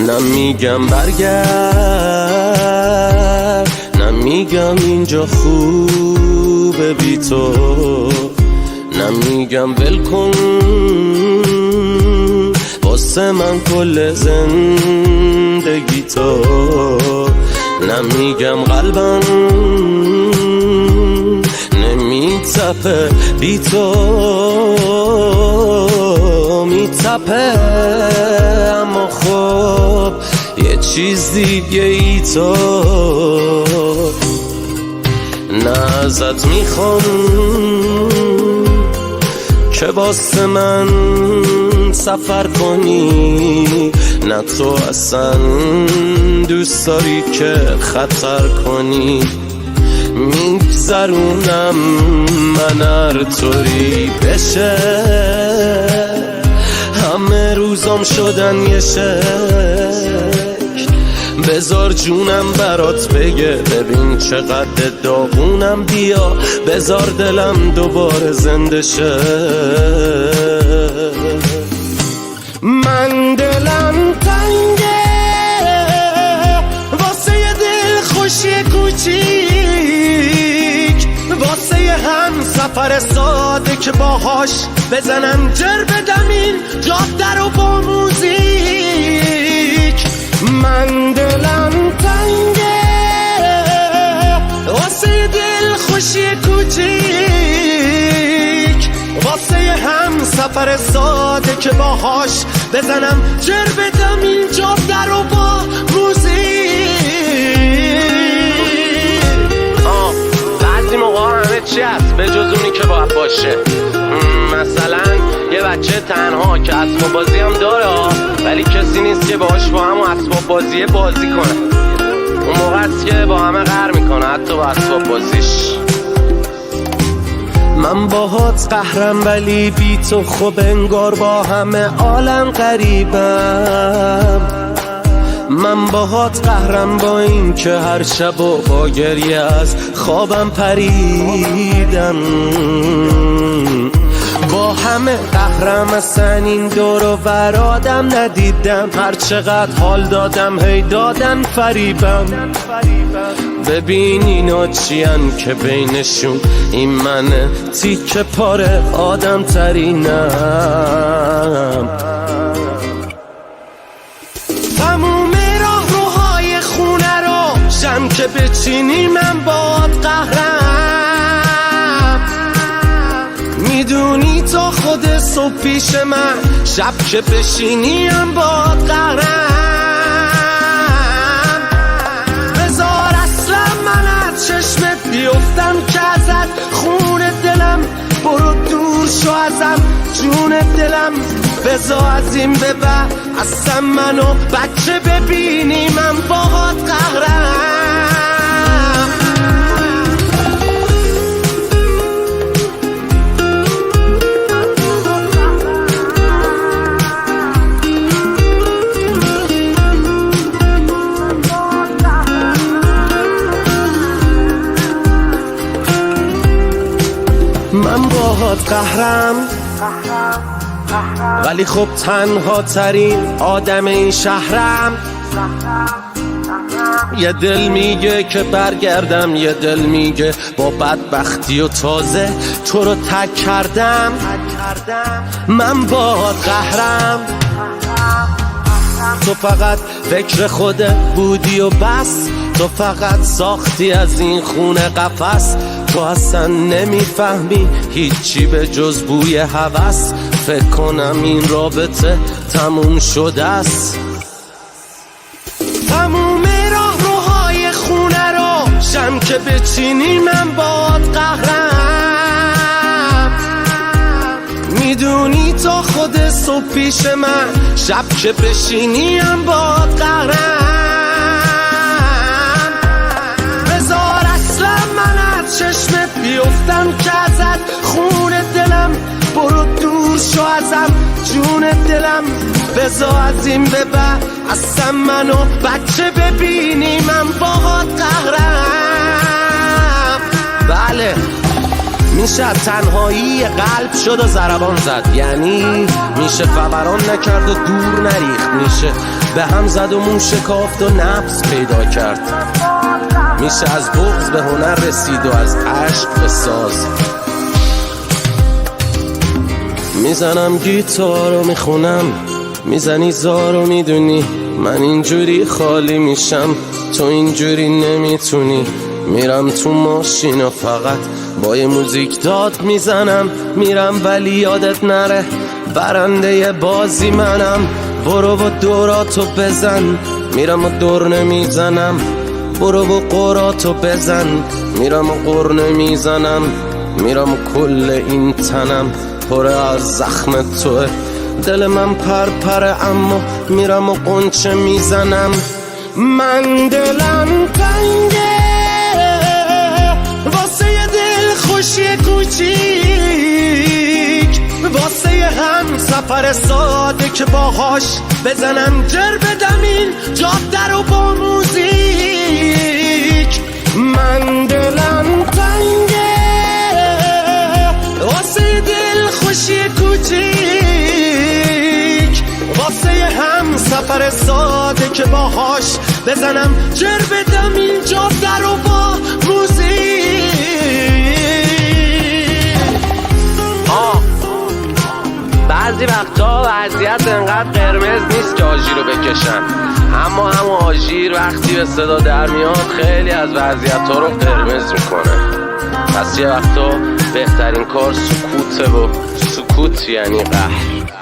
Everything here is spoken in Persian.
نمیگم برگرد، نمیگم اینجا خوبه بی تو، نمیگم ول کن واسه من کل زندگی تو، نمیگم قلبم نمیتپه بی تو، میتپه اما خب یه چیز دیگه ای تو. نه ازت میخوام که واسه من سفر کنی، نه تو اصلا دوست داری که خطر کنی، میگذرونم من هر طوری بشه، همه روزام شدن یه شکل، بذار جونم برات بگه ببین چقدر داغونم، بیا بذار دلم دوباره زنده شه. من دلم تنگه واسه یه دل خوشی کوچیک، واسه یه هم سفر ساده که باهاش بزنم جر بدم این جاده رو با موزیک. من دلم تنگه واسه یه دل خوشی کوچیک، واسه یه هم سفر ساده که باهاش بزنم جر بدم این جاده رو با موزیک. بعضی موقع همه چی هست به جز اونی که باید باشه، مثلا یه بچه تنها که اسباب بازی هم داره ولی کسی نیست که باهاش با همون اسباب بازی کنه، اون موقع است که با همه قهر میکنه حتی با اسباب بازیش. من باهات قهرم ولی بی تو خب انگار با همه عالم غریبم، من باهات قهرم با این که هر شب و با گریه از خوابم پریدم، با همه قهرم اصلا این دور و برادم ندیدم، هر چقدر حال دادم هی دادن فریبم. ببین اینا چیان که بینشون این منه تیکه پاره آدم ترینم. تموم راه روهای خونه رو شم که بچینی من باد قهرم، میدونی تا خود صبح پیش من، شب که بشینی هم باد قهرم. بذار اصلا من از چشمت بیفتم که ازت خون دلم، برو دور شو ازم جون دلم، بذار از این به بعد اصلا منو بچه ببینی من باهات قهرم. من باهات قهرم ولی خب تنها ترین آدم این شهرم، یه دل میگه که برگردم، یه دل میگه با بدبختی و تازه تو رو تک کردم. من باهات قهرم، تو فقط فکر خودت بودی و بس، تو فقط ساختی از این خونه قفس، تو اصلا نمیفهمی هیچی به جز بوی هوس، فکر کنم این رابطه تموم شده است. تموم راه روهای خونه رو شم که بچینی من باد قهرم، میدونی تا خود صبح پیش من، شب که بشینی هم باد قهرم. بذار اصلا من از چشمت بیفتم که ازت خون دلم، برو دور شو ازم جون دلم، بذار از این به بعد اصلا منو بچه ببینی من باهات قهرم. بله میشه تنهایی قلب شد و ضربان زد، یعنی میشه فوران نکرد و دور نریخت، میشه به هم زد و مو شکافت و نفس پیدا کرد، میشه از بغض به هنر رسید و از عشق به ساز. میزنم گیتار و میخونم، میزنی زار و میدونی من اینجوری خالی میشم، تو اینجوری نمیتونی. میرم تو ماشین و فقط با یه موزیک داد میزنم، میرم ولی یادت نره برنده بازی منم. برو و دوراتو بزن، میرم و دور نمیزنم، برو و قراتو بزن، میرم و قر نمیزنم، میرم و کل این تنم پر از زخم توه، دل من پرپره اما میرم و قنچه میزنم. من دلم تنگه واسه یه دل خوشی کوچیک، واسه یه هم سفر ساده که باهاش بزنم جر بدم این جاده رو با موزیک. من دلم تنگه واسه یه دل خوشی کوچیک، واسه یه هم سفر ساده که باهاش بزنم جر بدم این جاده رو با موزیک. بعضی وقتا وضعیت انقدر قرمز نیست که آژیر رو بکشن، اما همون آژیر وقتی به صدا در میاد خیلی از وضعیت ها رو قرمز میکنه. پس یه وقتا بهترین کار سکوته و سکوت یعنی قهر.